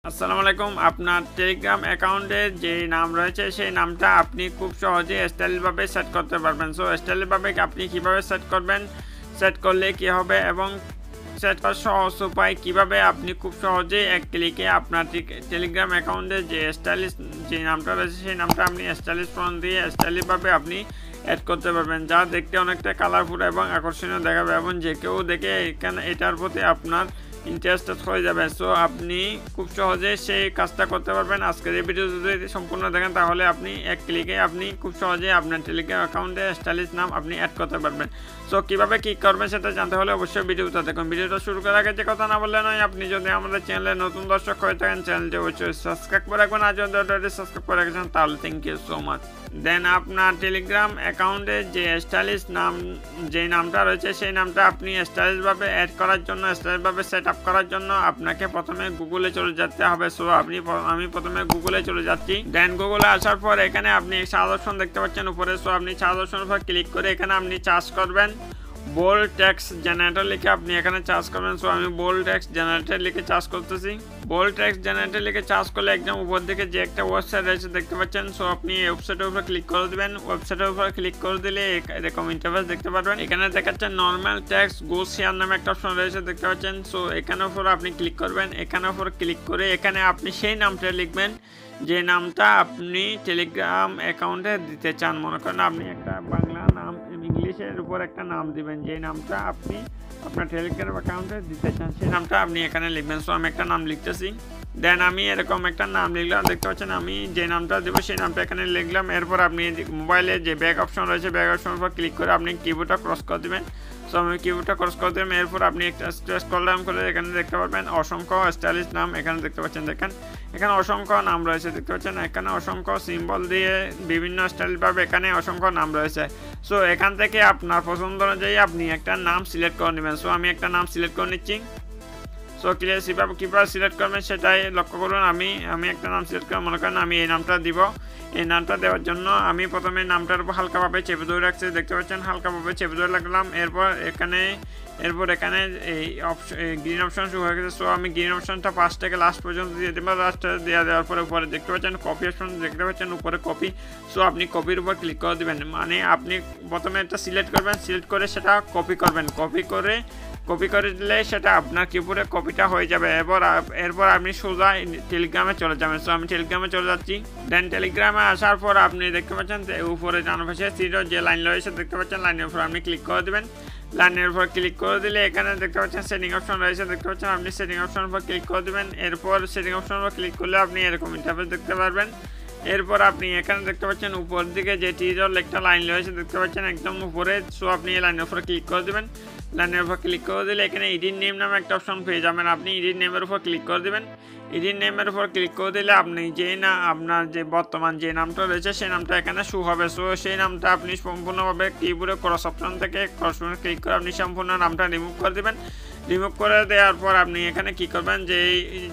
আসসালামু আলাইকুম। আপনার টেলিগ্রাম অ্যাকাউন্টের যে নাম রয়েছে সেই নামটা আপনি খুব সহজে স্টাইলভাবে সেট করতে পারবেন। সো স্টাইলভাবে আপনি কিভাবে সেট করবেন, সেট করলে কি হবে এবং সেট করার সহজ উপায় কীভাবে আপনি খুব সহজেই এক ক্লিকে আপনার টেলিগ্রাম অ্যাকাউন্টে যে স্টাইলিশ যে নামটা রয়েছে সেই নামটা আপনি স্টাইলিশ ফোন দিয়ে স্টাইলিশভাবে আপনি অ্যাড করতে পারবেন, যা দেখতে অনেকটা কালারফুল এবং আকর্ষণীয় দেখাবে এবং যে কেউ দেখে এখানে এটার প্রতি আপনার ইন্টারেস্টেড হয়ে যাবে। সো আপনি খুব সহজে সেই কাজটা করতে পারবেন। আজকের এই ভিডিও যদি সম্পূর্ণ দেখেন তাহলে আপনি এক ক্লিকে আপনি খুব সহজে আপনার টেলিগ্রাম অ্যাকাউন্টে স্টাইলিশ নাম আপনি অ্যাড করতে পারবেন। সো কীভাবে কী করবেন সেটা জানতে হলে অবশ্যই ভিডিওটা দেখুন। ভিডিওটা শুরু করার আগে যে কথা না বললে নয়, আপনি যদি আমাদের চ্যানেলে নতুন দর্শক হয়ে থাকেন চ্যানেলটি অবশ্যই সাবস্ক্রাইব করে রাখবেন, আর যদি অলরেডি সাবস্ক্রাইব করে রেখেছেন তাহলে থ্যাংক ইউ সো মাচ। দেন আপনার টেলিগ্রাম অ্যাকাউন্টে যে স্টাইলিশ নাম যে নামটা রয়েছে সেই নামটা আপনি স্টাইলিশভাবে অ্যাড করার জন্য, স্টাইলিশভাবে সেট আপ করার জন্য আপনাকে প্রথমে গুগলে চলে যেতে হবে। সো আমি প্রথমে গুগলে চলে যাচ্ছি। দেন গুগলে আসার পর এখানে আপনি সার্চ অপশন দেখতে পাচ্ছেন উপরে। সো আপনি সার্চ অপশনের উপর ক্লিক করে এখানে আপনি সার্চ করবেন বোল্ড টেক্সট জেনারেটর লিখে আপনি এখানে চার্জ করবেন। সো আমি বোল্ড টেক্সট জেনারেটর লিখে চার্জ করতেছি। বোল্ড টেক্সট জেনারেটর লিখে চার্জ করলে একদম উপর দিকে যে একটা ওয়েবসাইট রয়েছে দেখতে পাচ্ছেন। সো আপনি এই ওয়েবসাইটের উপর ক্লিক করে দেবেন। ওয়েবসাইটের উপর ক্লিক করে দিলে এরকম ইন্টারফেস দেখতে পারবেন। এখানে দেখাচ্ছেন নর্মাল টেক্সট গো শেয়ার নামে একটা অপশন রয়েছে দেখতে পাচ্ছেন। সো এখানের উপর আপনি ক্লিক করবেন। এখানের উপর ক্লিক করে এখানে আপনি সেই নামটা লিখবেন যে নামটা আপনি টেলিগ্রাম অ্যাকাউন্টে দিতে চান। মনে করেন আপনি একটা বাংলা নাম ইংলিশের উপর একটা নাম দিবেন, যে নামটা আপনি আপনার টেলিগ্রাম অ্যাকাউন্টে দিতে চান সেই নামটা আপনি এখানে লিখবেন। সো আমি একটা নাম লিখতেছি। দেন আমি এরকম একটা নাম লিখলাম, দেখতে পাচ্ছেন আমি যে নামটা দেবো সেই নামটা এখানে লিখলাম। এরপর আপনি মোবাইলে যে ব্যাক অপশন রয়েছে ব্যাক অপশনের উপর ক্লিক করে আপনি কিবোর্ডটা ক্রস করে দেবেন। সো আমি কিবোর্ডটা ক্রস করে দেবেন। এরপর আপনি একটা স্ক্রল ডাউন করে এখানে দেখতে পারবেন অসংখ্য স্টাইলিশ নাম এখানে দেখতে পাচ্ছেন। দেখেন এখানে অসংখ্য নাম রয়েছে দেখতে পাচ্ছেন। এখানে অসংখ্য সিম্বল দিয়ে বিভিন্ন স্টাইলভাবে এখানে অসংখ্য নাম রয়েছে। সো এখান থেকে আপনার পছন্দ অনুযায়ী আপনি একটা নাম সিলেক্ট করে নেবেন। সো আমি একটা নাম সিলেক্ট করে নিচ্ছি। সো কীভাবে সিলেক্ট করবেন সেটাই লক্ষ্য করুন। আমি একটা নাম সিলেক্ট করে মনে করেন আমি এই নামটা দিব। এই নামটা দেওয়ার জন্য আমি প্রথমে নামটার উপর হালকাভাবে চেপে ধরে রাখছি দেখতে পাচ্ছেন, হালকাভাবে চেপে ধরে রাখলাম। এরপর এখানে এই গ্রিন অপশন শুরু হয়ে গেছে। সো আমি গ্রিন অপশনটা ফার্স্ট থেকে লাস্ট পর্যন্ত দিয়ে দেবো। লাস্ট দেওয়ার পরে উপরে দেখতে পাচ্ছেন কপি অপশন দেখতে পাচ্ছেন উপরে কপি। সো আপনি কপির উপর ক্লিক করে দেবেন। মানে আপনি প্রথমে একটা সিলেক্ট করবেন, সিলেক্ট করে সেটা কপি করবেন। কপি করে দিলে সেটা আপনার কিবোর্ডে কপিটা হয়ে যাবে। এরপর আপনি সোজা টেলিগ্রামে চলে যাবেন। সো আমি টেলিগ্রামে চলে যাচ্ছি। দেন টেলিগ্রামে আসার পর আপনি দেখতে পাচ্ছেন উপরে ডান পাশে থ্রিডট যে লাইন রয়েছে দেখতে পাচ্ছেন, লাইনের উপর আপনি ক্লিক করে দেবেন। লাইনের উপর ক্লিক করে দিলে এখানে দেখতে পাচ্ছেন সেটিং অপশন রয়েছে দেখতে পাচ্ছেন, আপনি সেটিং অপশনের উপর ক্লিক করে দেবেন। এরপর সেটিং অপশনের উপর ক্লিক করলে আপনি এরকম ইন্টারফেস দেখতে পারবেন। এরপর আপনি এখানে দেখতে পাচ্ছেন উপর দিকে যে টিজর একটা লাইন রয়েছে দেখতে পাচ্ছেন একদম উপরে। সো আপনি এই লাইনের উপর ক্লিক করে দেবেন। লাইনের উপর ক্লিক করে দিলে এখানে এডিট নেম নামে একটা অপশন পেয়ে যাবেন। আপনি এডিট নেমের উপর ক্লিক করে দেবেন। এডিট নেমের উপর ক্লিক করে দিলে আপনি আপনার যে বর্তমান যে নামটা রয়েছে সেই নামটা এখানে শো হবে। সো সেই নামটা আপনি সম্পূর্ণভাবে কিবোর্ডে ক্রস অপশন থেকে ক্লিক করে আপনি সম্পূর্ণ নামটা রিমুভ করে দেবেন। রিমুভ করে দেওয়ার পর আপনি এখানে কী করবেন,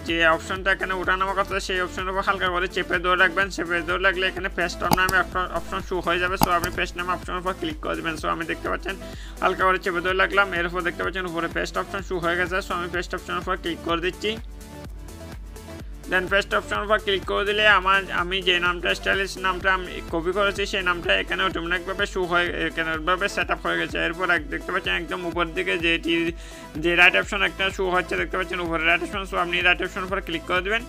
যে অপশনটা এখানে ওঠানামা করতে সেই অপশনের উপর হালকা করে চেপে ধরে রাখবেন। চেপে ধরে রাখলে এখানে পেস্ট নামে অপশন শো হয়ে যাবে। সো আপনি পেস্ট নামে অপশনের উপর ক্লিক করে দেবেন। সো আমি দেখতে পাচ্ছেন হালকা করে চেপে ধরে রাখলাম। এরপর দেখতে পাচ্ছেন উপরে পেস্ট অপশন শো হয়ে গেছে। সো আমি পেস্ট অপশনের উপর ক্লিক করে দিচ্ছি। দেন পেস্ট অপশনের উপর ক্লিক করে দিলে আমি যে নামটা স্টাইলিশ নামটা আমি কপি করেছি সেই নামটা এখানে অটোমেটিকভাবে শো হয়ে এখানেভাবে সেট আপ হয়ে গেছে। এরপর দেখতে পাচ্ছেন একদম উপর দিকে যে রাইট অপশন একটা শো হচ্ছে দেখতে পাচ্ছেন উপরে রাইট অপশন। সো আপনি রাইট অপশনের উপর ক্লিক করে দেবেন।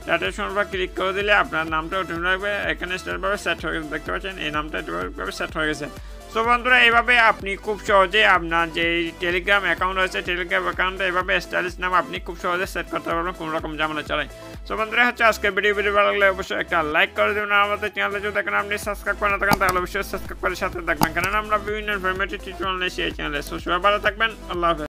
রাইট অপশনের উপর ক্লিক করে দিলে আপনার নামটা অটোমেটিকভাবে এখানে স্টাইলভাবে সেট হয়ে গেছে দেখতে পাচ্ছেন, এই নামটা অটোমেটিকভাবে সেট হয়ে গেছে। সো বন্ধুরা এইভাবে আপনি খুব সহজে আপনার যে টেলিগ্রাম অ্যাকাউন্ট রয়েছে টেলিগ্রাম অ্যাকাউন্টে এইভাবে স্টাইলিশ নাম আপনি খুব সহজে সেট করতে পারবেন কোনো রকম ঝামেলা ছাড়াই। সো বন্ধুরা হচ্ছে আজকের ভিডিও ভালো লাগলে অবশ্যই একটা লাইক করে দেবেন। আর আমাদের চ্যানেলে যদি দেখেন আপনি সাবস্ক্রাইব করে না থাকেন তাহলে অবশ্যই সাবস্ক্রাইব করে সাথে থাকবেন, কারণ আমরা বিভিন্ন ইনফরমেটিভ টিউটোরিয়াল নিয়ে সেই চ্যানেলে। সো সবাই ভালো থাকবেন, আল্লাহ হাফেজ।